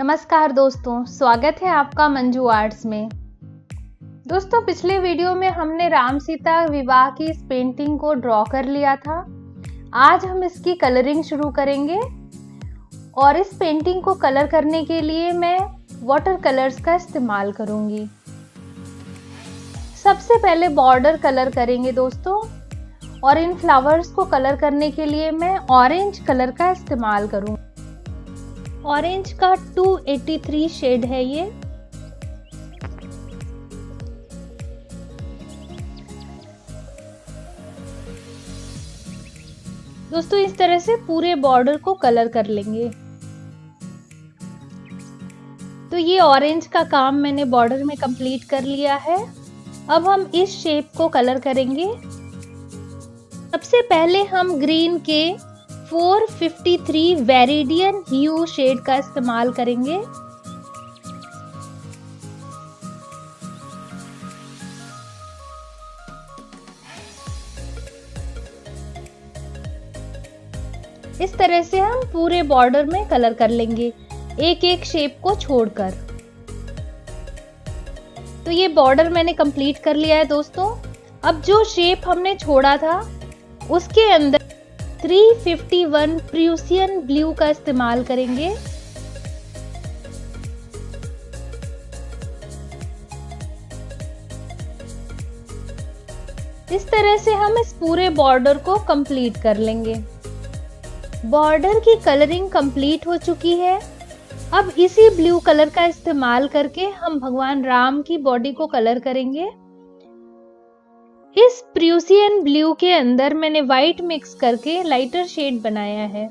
नमस्कार दोस्तों, स्वागत है आपका मंजू आर्ट्स में। दोस्तों, पिछले वीडियो में हमने राम सीता विवाह की इस पेंटिंग को ड्रॉ कर लिया था। आज हम इसकी कलरिंग शुरू करेंगे और इस पेंटिंग को कलर करने के लिए मैं वाटर कलर्स का इस्तेमाल करूंगी। सबसे पहले बॉर्डर कलर करेंगे दोस्तों, और इन फ्लावर्स को कलर करने के लिए मैं ऑरेंज कलर का इस्तेमाल करूंगी। ऑरेंज का 283 शेड है ये। दोस्तों, इस तरह से पूरे बॉर्डर को कलर कर लेंगे। तो ये ऑरेंज का काम मैंने बॉर्डर में कंप्लीट कर लिया है। अब हम इस शेप को कलर करेंगे। सबसे पहले हम ग्रीन के 453 वेरिडियन ह्यू शेड का इस्तेमाल करेंगे। इस तरह से हम पूरे बॉर्डर में कलर कर लेंगे, एक एक शेप को छोड़कर। तो ये बॉर्डर मैंने कंप्लीट कर लिया है दोस्तों। अब जो शेप हमने छोड़ा था उसके अंदर 351 प्रूसियन ब्लू का इस्तेमाल करेंगे। इस तरह से हम इस पूरे बॉर्डर को कंप्लीट कर लेंगे। बॉर्डर की कलरिंग कंप्लीट हो चुकी है। अब इसी ब्लू कलर का इस्तेमाल करके हम भगवान राम की बॉडी को कलर करेंगे। इस प्रूसियन ब्लू के अंदर मैंने व्हाइट मिक्स करके लाइटर शेड बनाया है।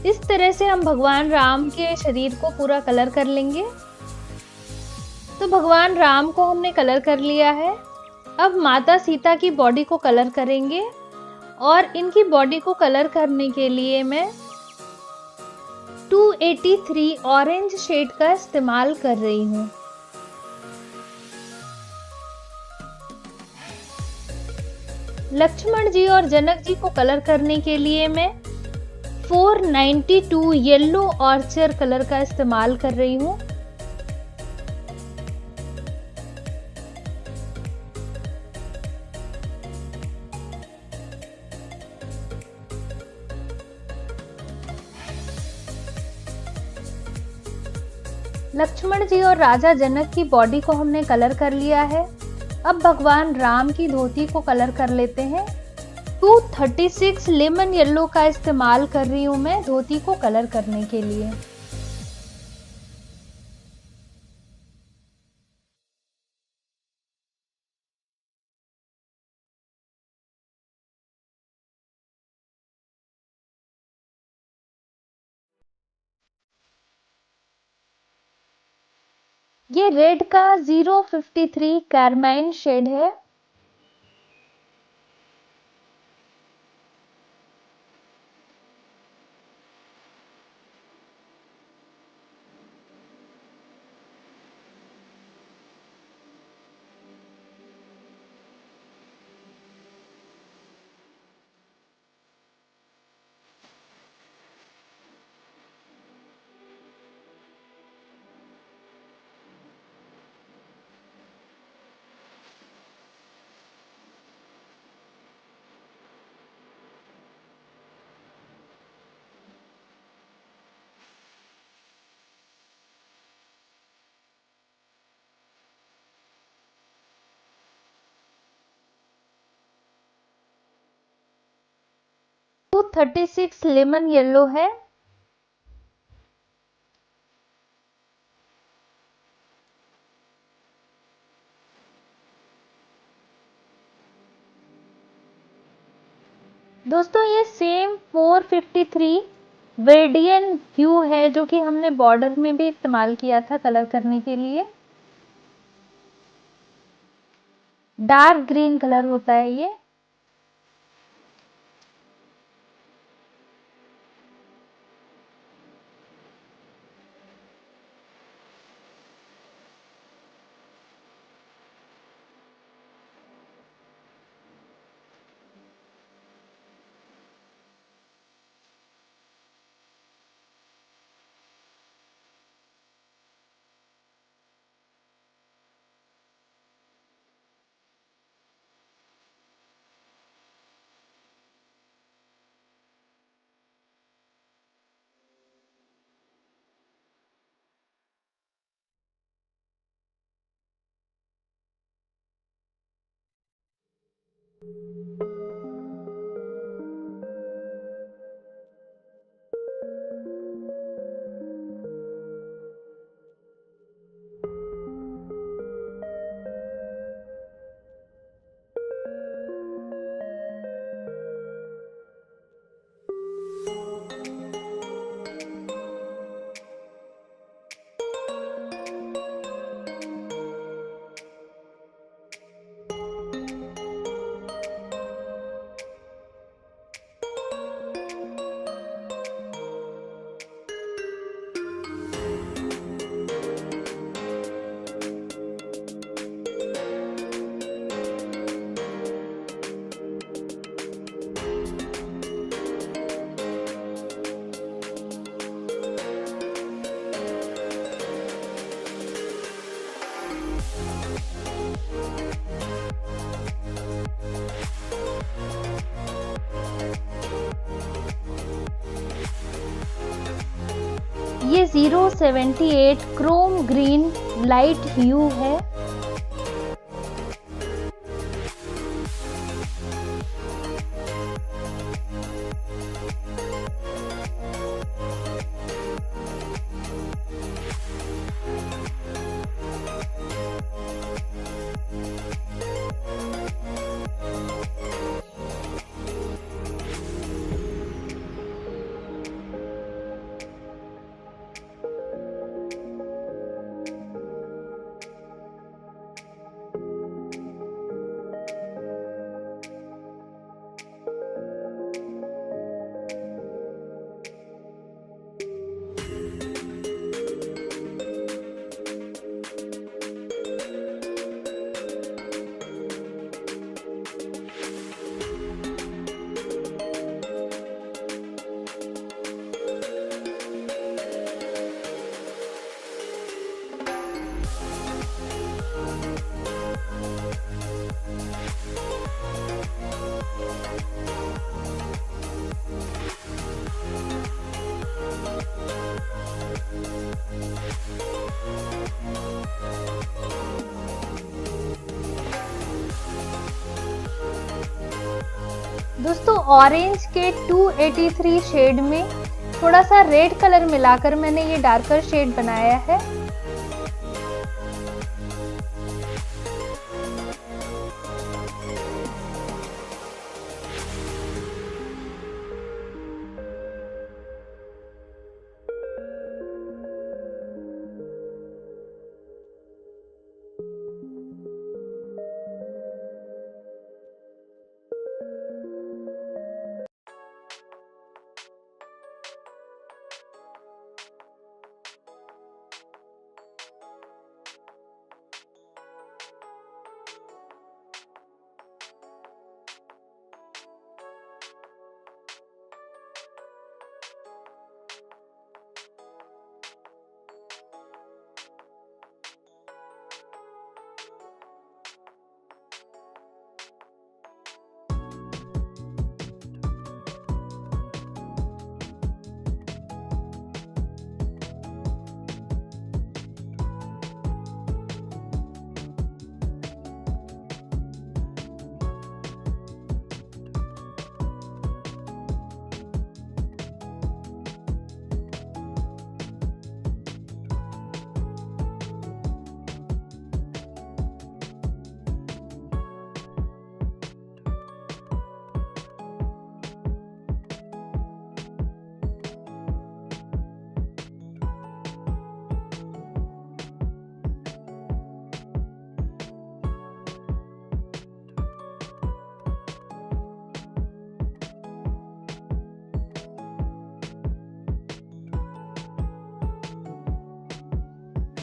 इस तरह से हम भगवान राम के शरीर को पूरा कलर कर लेंगे। तो भगवान राम को हमने कलर कर लिया है। अब माता सीता की बॉडी को कलर करेंगे, और इनकी बॉडी को कलर करने के लिए मैं 283 ऑरेंज शेड का इस्तेमाल कर रही हूँ। लक्ष्मण जी और जनक जी को कलर करने के लिए मैं 492 येलो ऑर्चर कलर का इस्तेमाल कर रही हूँ। लक्ष्मण जी और राजा जनक की बॉडी को हमने कलर कर लिया है। अब भगवान राम की धोती को कलर कर लेते हैं। 236 लेमन येलो का इस्तेमाल कर रही हूँ मैं धोती को कलर करने के लिए। ये रेड का 053 कार्माइन शेड है। तो 36 लेमन येलो है। दोस्तों ये सेम 453 वेडियन ह्यू है जो कि हमने बॉर्डर में भी इस्तेमाल किया था कलर करने के लिए। डार्क ग्रीन कलर होता है ये। ये 078 क्रोम ग्रीन लाइट ह्यू है। दोस्तों ऑरेंज के 283 शेड में थोड़ा सा रेड कलर मिलाकर मैंने ये डार्कर शेड बनाया है।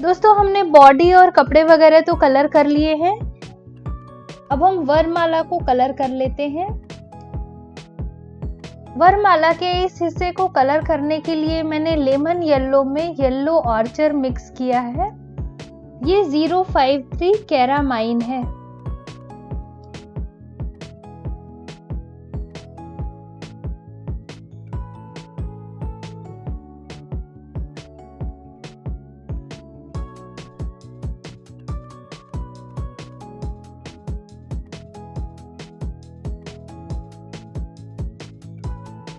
दोस्तों हमने बॉडी और कपड़े वगैरह तो कलर कर लिए हैं। अब हम वरमाला को कलर कर लेते हैं। वरमाला के इस हिस्से को कलर करने के लिए मैंने लेमन येलो में येलो ऑर्चर मिक्स किया है। ये 053 कैरामाइन है।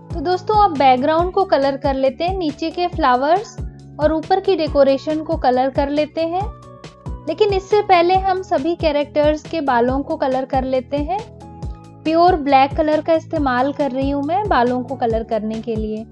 तो दोस्तों अब बैकग्राउंड को कलर कर लेते हैं। नीचे के फ्लावर्स और ऊपर की डेकोरेशन को कलर कर लेते हैं, लेकिन इससे पहले हम सभी कैरेक्टर्स के बालों को कलर कर लेते हैं। प्योर ब्लैक कलर का इस्तेमाल कर रही हूं मैं बालों को कलर करने के लिए।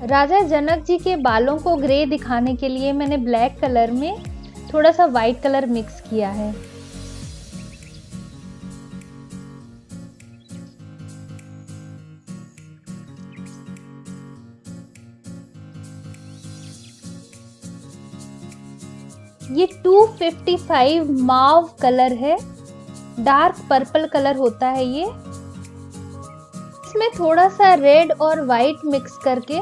राजा जनक जी के बालों को ग्रे दिखाने के लिए मैंने ब्लैक कलर में थोड़ा सा वाइट कलर मिक्स किया है। ये 255 माव कलर है, डार्क पर्पल कलर होता है ये। इसमें थोड़ा सा रेड और वाइट मिक्स करके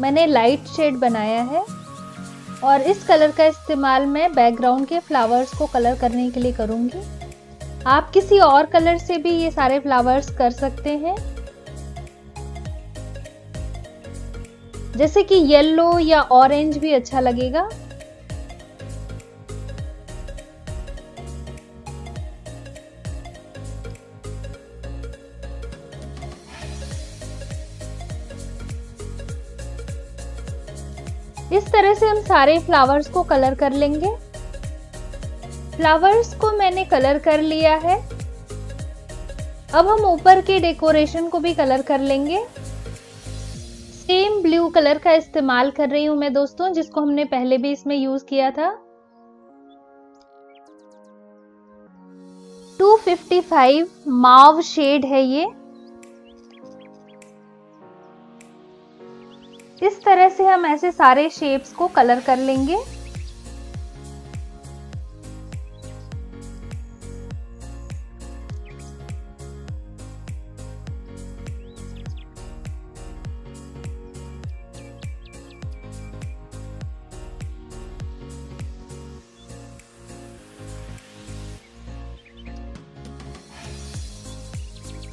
मैंने लाइट शेड बनाया है, और इस कलर का इस्तेमाल मैं बैकग्राउंड के फ्लावर्स को कलर करने के लिए करूंगी। आप किसी और कलर से भी ये सारे फ्लावर्स कर सकते हैं, जैसे कि येलो या ऑरेंज भी अच्छा लगेगा। इस तरह से हम सारे फ्लावर्स को कलर कर लेंगे। फ्लावर्स को मैंने कलर कर लिया है। अब हम ऊपर के डेकोरेशन को भी कलर कर लेंगे। सेम ब्लू कलर का इस्तेमाल कर रही हूं मैं दोस्तों, जिसको हमने पहले भी इसमें यूज किया था। 255 माव शेड है ये। इस तरह से हम ऐसे सारे शेप्स को कलर कर लेंगे।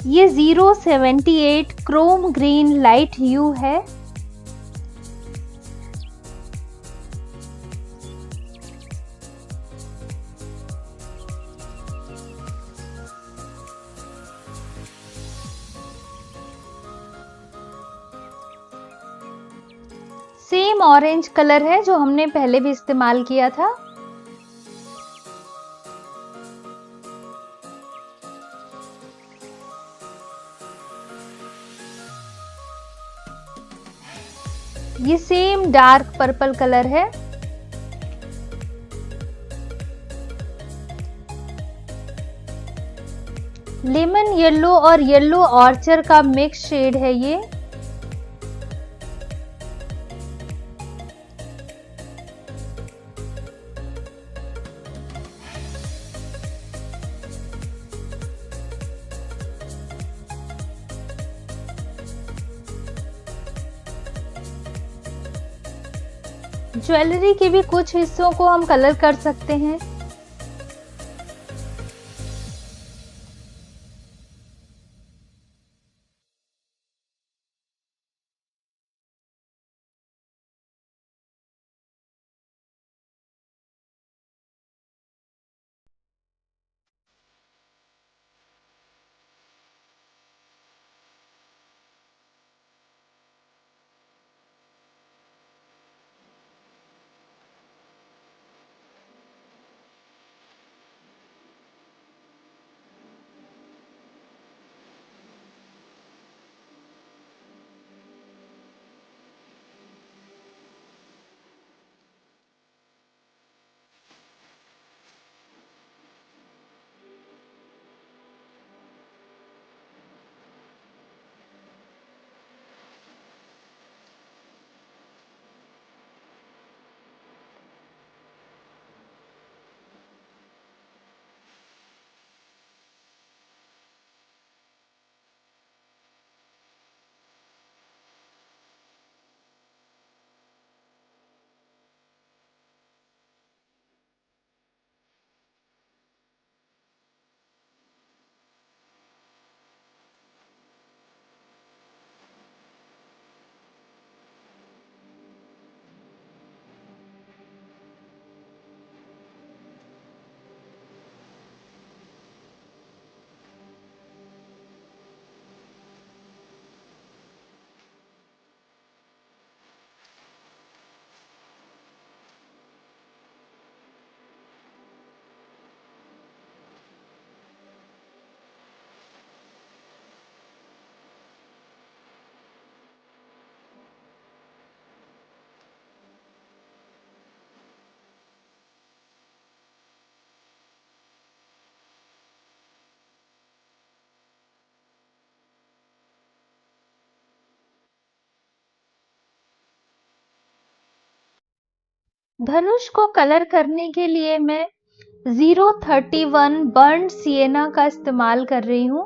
ये 078 क्रोम ग्रीन लाइट ह्यू है। सेम ऑरेंज कलर है जो हमने पहले भी इस्तेमाल किया था। ये सेम डार्क पर्पल कलर है। लेमन येलो और येलो ऑर्चर का मिक्स शेड है ये। ज्वेलरी के भी कुछ हिस्सों को हम कलर कर सकते हैं। धनुष को कलर करने के लिए मैं 031 बर्न्ड सिएना का इस्तेमाल कर रही हूँ।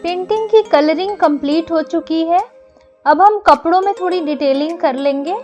पेंटिंग की कलरिंग कंप्लीट हो चुकी है। अब हम कपड़ों में थोड़ी डिटेलिंग कर लेंगे।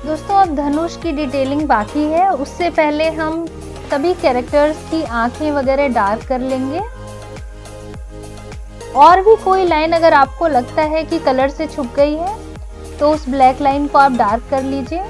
दोस्तों अब धनुष की डिटेलिंग बाकी है, उससे पहले हम सभी कैरेक्टर्स की आंखें वगैरह डार्क कर लेंगे। और भी कोई लाइन अगर आपको लगता है कि कलर से छुप गई है तो उस ब्लैक लाइन को आप डार्क कर लीजिए।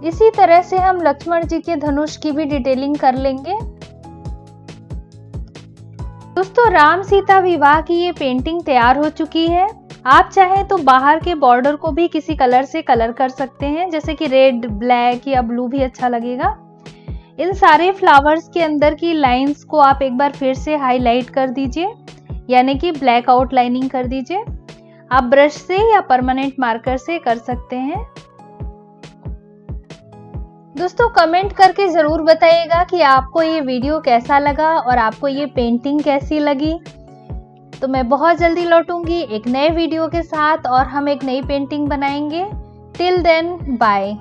इसी तरह से हम लक्ष्मण जी के धनुष की भी डिटेलिंग कर लेंगे। दोस्तों राम सीता विवाह की ये पेंटिंग तैयार हो चुकी है। आप चाहें तो बाहर के बॉर्डर को भी किसी कलर से कलर कर सकते हैं, जैसे कि रेड, ब्लैक या ब्लू भी अच्छा लगेगा। इन सारे फ्लावर्स के अंदर की लाइंस को आप एक बार फिर से हाईलाइट कर दीजिए, यानी कि ब्लैक आउटलाइनिंग कर दीजिए। आप ब्रश से या परमानेंट मार्कर से कर सकते हैं। दोस्तों कमेंट करके जरूर बताइएगा कि आपको ये वीडियो कैसा लगा और आपको ये पेंटिंग कैसी लगी। तो मैं बहुत जल्दी लौटूंगी एक नए वीडियो के साथ और हम एक नई पेंटिंग बनाएंगे। Till then bye.